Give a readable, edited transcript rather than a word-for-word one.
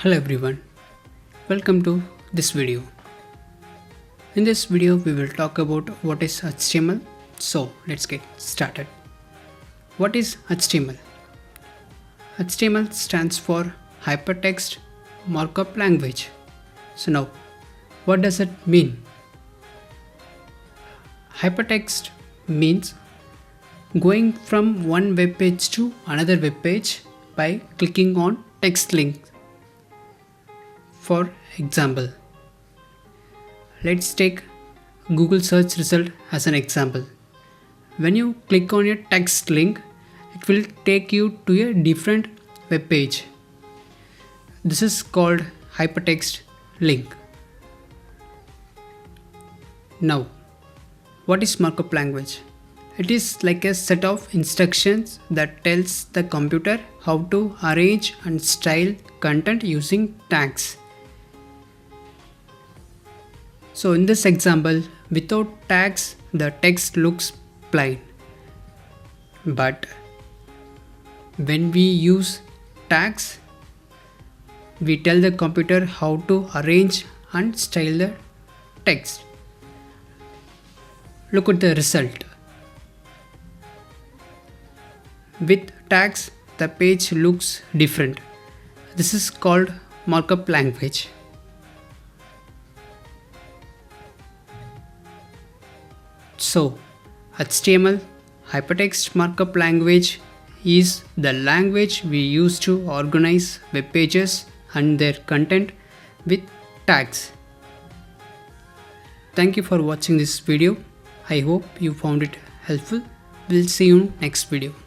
Hello everyone, welcome to this video. In this video we will talk about what is HTML. So let's get started. What is HTML? HTML stands for hypertext markup language. So now what does it mean? Hypertext means going from one web page to another web page by clicking on text link. For example, let's take Google search result as an example. When you click on a text link, it will take you to a different web page. This is called hypertext link. Now, what is markup language? It is like a set of instructions that tells the computer how to arrange and style content using tags. So in this example, without tags, the text looks plain. But when we use tags, we tell the computer how to arrange and style the text. Look at the result. With tags, the page looks different. This is called markup language. So, HTML, hypertext markup language, is the language we use to organize web pages and their content with tags. Thank you for watching this video. I hope you found it helpful. We'll see you next video.